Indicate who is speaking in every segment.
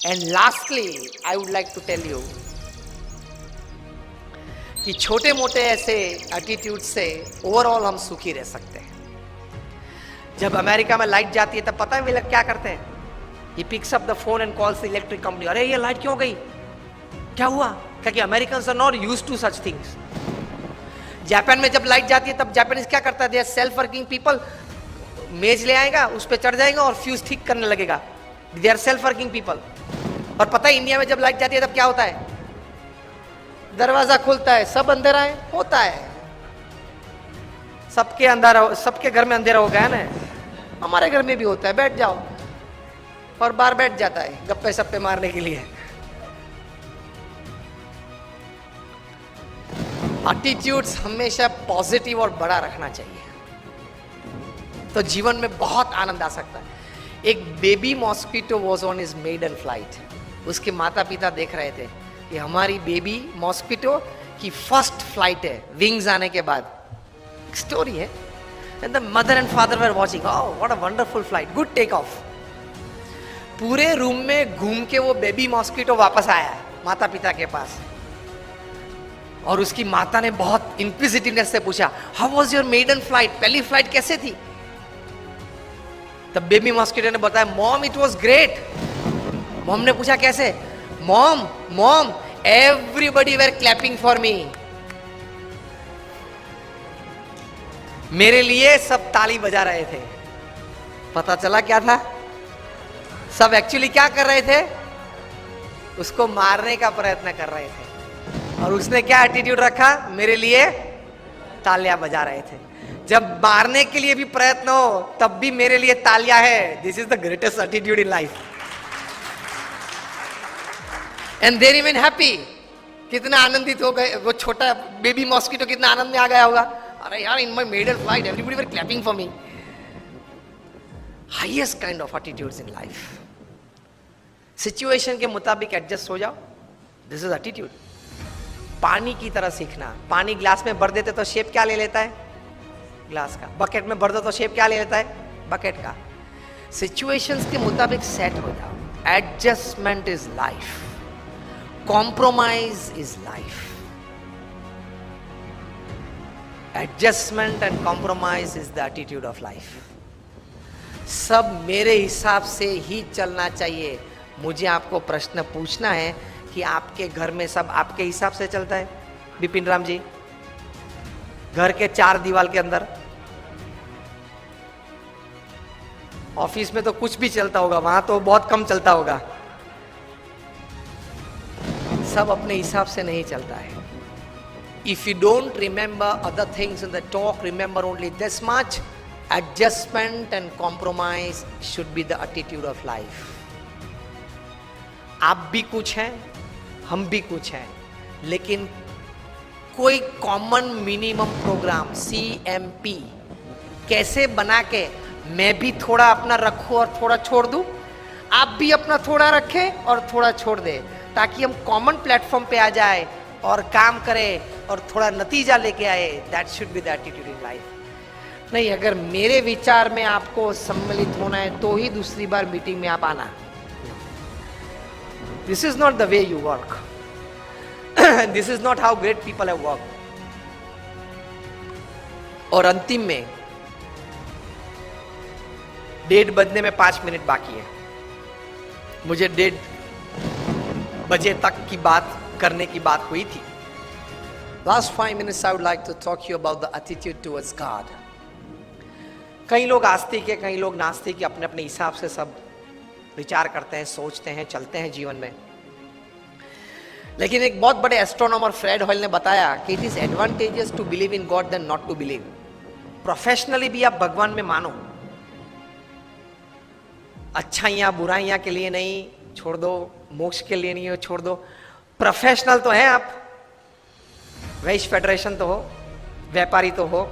Speaker 1: And lastly I would like to tell you कि छोटे मोटे ऐसे एटीट्यूड से ओवरऑल हम सुखी रह सकते हैं। जब अमेरिका में लाइट जाती है तब पता है वे लोग क्या करते हैं? He picks up the phone and calls the electric company. अरे ये लाइट क्यों गई, क्या हुआ? क्योंकि Americans are not used to such things. Japan में जब लाइट जाती है तब जापानीज क्या करता है? They are self working people. मेज ले आएगा, उस पर चढ़ जाएगा और फ्यूज ठीक करने लगेगा। They are self working people. और पता है इंडिया में जब लाइट जाती है तब क्या होता है? दरवाजा खुलता है, सब अंधेरा है, होता है। सबके अंधेरा, सबके घर में अंधेरा हो गया है ना, हमारे घर में भी होता है। बैठ जाओ, और बाहर बैठ जाता है गप्पे सप्पे मारने के लिए। एटीट्यूड्स हमेशा पॉजिटिव और बड़ा रखना चाहिए, तो जीवन में बहुत आनंद आ सकता है। एक baby mosquito was on his maiden flight. उसके माता पिता देख रहे थे कि हमारी बेबी मॉस्किटो की फर्स्ट फ्लाइट है विंग्स आने के बाद। स्टोरी है। And the mother and father were watching, oh what a wonderful flight, good take off. पूरे रूम में घूम के वो बेबी मॉस्किटो वापस आया है माता पिता के पास, और उसकी माता ने बहुत इंक्विजिटिवनेस से पूछा, how was your maiden flight, पहली फ्लाइट कैसे थी? तब बेबी मॉस्किटो ने बताया, mom it was great. Mom ने पूछा कैसे? Mom mom everybody were clapping for me. मेरे लिए सब ताली बजा रहे थे। पता चला क्या था? सब एक्चुअली क्या कर रहे थे? उसको मारने का प्रयत्न कर रहे थे। और उसने क्या एटीट्यूड रखा? मेरे लिए तालियां बजा रहे थे। जब मारने के लिए भी प्रयत्न हो तब भी मेरे लिए तालियां है। This is the greatest attitude in life. And they remain happy. कितना आनंदित हो गए वो छोटा बेबी मॉस्किटो, कितना आनंद में आ गया होगा। अरे यार, in my maiden flight everybody were clapping for me. Highest kind of attitudes in life. Situation के मुताबिक एडजस्ट हो जाओ, दिस इज एटीट्यूड। पानी की तरह सीखना। पानी ग्लास में भर देते तो शेप क्या ले लेता है? ग्लास का। बकेट में भर दो तो शेप क्या ले लेता है? बकेट का। सिचुएशंस के मुताबिक सेट हो जाओ। Adjustment is life, compromise is life. Adjustment and compromise is the attitude of life. सब मेरे हिसाब से ही चलना चाहिए। मुझे आपको प्रश्न पूछना है कि आपके घर में सब आपके हिसाब से चलता है? बिपिन राम जी, घर के चार दीवार के अंदर, ऑफिस में तो कुछ भी चलता होगा, वहां तो बहुत कम चलता होगा। सब अपने हिसाब से नहीं चलता है। If you don't remember other things in the talk, remember only this much, adjustment and compromise should be the attitude of life. आप भी कुछ हैं, हम भी कुछ हैं, लेकिन कोई कॉमन मिनिमम प्रोग्राम CMP कैसे बना के मैं भी थोड़ा अपना रखूं और थोड़ा छोड़ दूं, आप भी अपना थोड़ा रखें और थोड़ा छोड़ दें, ताकि हम कॉमन प्लेटफॉर्म पे आ जाए और काम करें और थोड़ा नतीजा लेके आए। That should be the attitude in life. नहीं, अगर मेरे विचार में आपको सम्मिलित होना है तो ही दूसरी बार मीटिंग में आप आना। This is not the way you work. This is not how great people have work. और अंतिम में डेढ़ बजने में 5 मिनट बाकी है। मुझे 1:30 बजे तक की बात करने की बात हुई थी। Last 5 minutes I would like to talk to you about the attitude towards God. कई लोग आस्तिक है, कई लोग नास्तिक है, अपने अपने हिसाब से सब विचार करते हैं, सोचते हैं, चलते हैं जीवन में। लेकिन एक बहुत बड़े एस्ट्रोनॉमर फ्रेड हॉयल ने बताया कि it is advantages to believe in God than not to believe. Professionally भी आप भगवान में मानो, अच्छाइयां बुराइयां के लिए नहीं, छोड़ दो, मोक्ष के लिए नहीं हो, छोड़ दो। प्रोफेशनल तो है आप, वैश्य फेडरेशन तो हो, व्यापारी तो हो,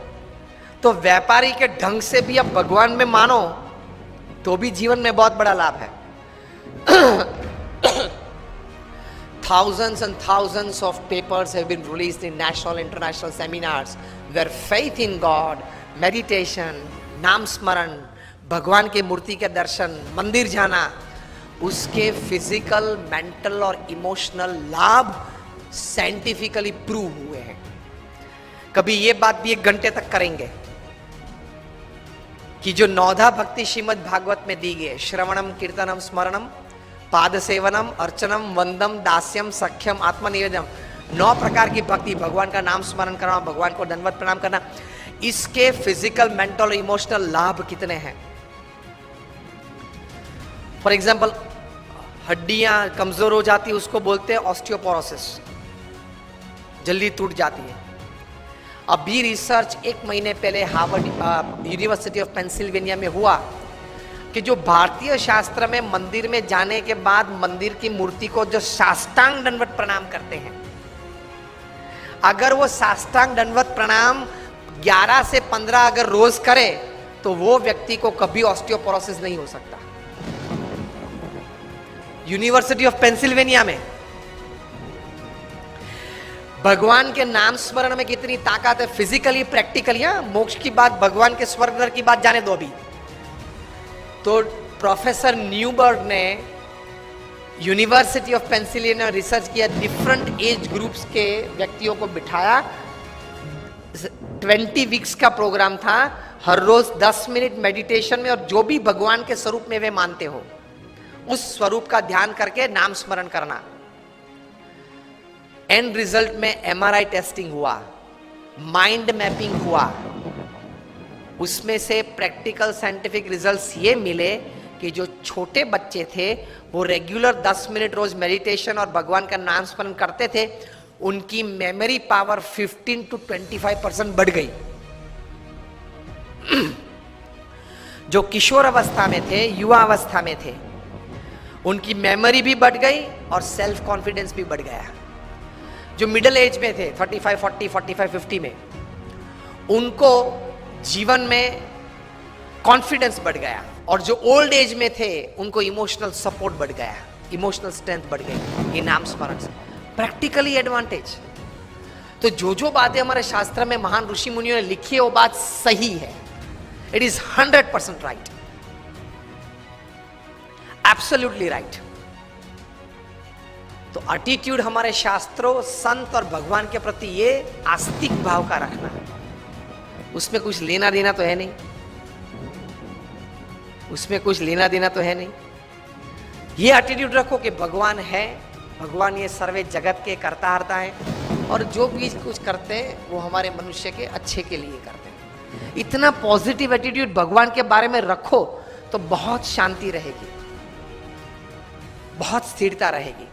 Speaker 1: तो व्यापारी के ढंग से भी आप भगवान में मानो तो भी जीवन में बहुत बड़ा लाभ है। Thousands and thousands of papers have been released in national international seminars where faith in God, meditation, नाम स्मरण, भगवान के मूर्ति के दर्शन, मंदिर जाना उसके फिजिकल, मेंटल और इमोशनल लाभ साइंटिफिकली प्रूव हुए हैं। कभी ये बात भी 1 घंटे तक करेंगे कि जो नौधा भक्ति श्रीमद् भागवत में दी गई, श्रवणम, कीर्तनम, स्मरणम, पाद सेवनम, अर्चनम, वंदम, दास्यम, सख्यम, आत्मनिवेदनम, 9 प्रकार की भक्ति, भगवान का नाम स्मरण करना, भगवान को दंडवत प्रणाम करना, इसके फिजिकल, मेंटल और इमोशनल लाभ कितने हैं। फॉर एग्जाम्पल, हड्डियां कमजोर हो जाती है, उसको बोलते हैं ऑस्टियोपोरोसिस, जल्दी टूट जाती है। अभी रिसर्च 1 महीने पहले हार्वर्ड यूनिवर्सिटी ऑफ पेंसिल्वेनिया में हुआ कि जो भारतीय शास्त्र में मंदिर में जाने के बाद मंदिर की मूर्ति को जो साष्टांग दंडवत प्रणाम करते हैं, अगर वो साष्टांग दंडवत प्रणाम 11 से 15 अगर रोज करे तो वो व्यक्ति को कभी ऑस्टियोपोरोसिस नहीं हो सकता। यूनिवर्सिटी ऑफ पेंसिल्वेनिया में। भगवान के नाम स्मरण में कितनी ताकत है, फिजिकली, प्रैक्टिकली। मोक्ष की बात, भगवान के स्वर्ग नरक की बात जाने दो अभी। तो प्रोफेसर न्यूबर्ग ने यूनिवर्सिटी ऑफ पेंसिल्वेनिया रिसर्च किया, डिफरेंट एज ग्रुप्स के व्यक्तियों को बिठाया, 20 वीक्स का प्रोग्राम था, हर रोज 10 मिनट मेडिटेशन में, और जो भी भगवान के स्वरूप में वे मानते हो उस स्वरूप का ध्यान करके नाम स्मरण करना। एंड रिजल्ट में MRI टेस्टिंग हुआ, माइंड मैपिंग हुआ, उसमें से प्रैक्टिकल साइंटिफिक रिजल्ट्स ये मिले कि जो छोटे बच्चे थे वो रेगुलर 10 मिनट रोज मेडिटेशन और भगवान का नाम स्मरण करते थे, उनकी मेमोरी पावर 15 to 25% बढ़ गई। जो किशोर अवस्था में थे, युवा अवस्था में थे, उनकी मेमोरी भी बढ़ गई और सेल्फ कॉन्फिडेंस भी बढ़ गया। जो मिडिल एज में थे, 35, 40, 45, 50 में, उनको जीवन में कॉन्फिडेंस बढ़ गया, और जो ओल्ड एज में थे उनको इमोशनल सपोर्ट बढ़ गया, इमोशनल स्ट्रेंथ बढ़ गई ये नाम स्मरण से। Practically advantage. तो जो बातें हमारे शास्त्र में महान ऋषि मुनियों ने लिखी है वो बात सही है। It is 100% right, absolutely right. तो एटीट्यूड हमारे शास्त्रों, संत और भगवान के प्रति ये आस्तिक भाव का रखना है, उसमें कुछ लेना देना तो है नहीं, उसमें कुछ लेना देना तो है नहीं। ये एटीट्यूड रखो कि भगवान है, भगवान ये सर्वे जगत के कर्ता हर्ता है, और जो भी कुछ करते हैं वो हमारे मनुष्य के अच्छे के लिए करते हैं। इतना पॉजिटिव एटीट्यूड भगवान के बारे में रखो तो बहुत शांति रहेगी, बहुत स्थिरता रहेगी।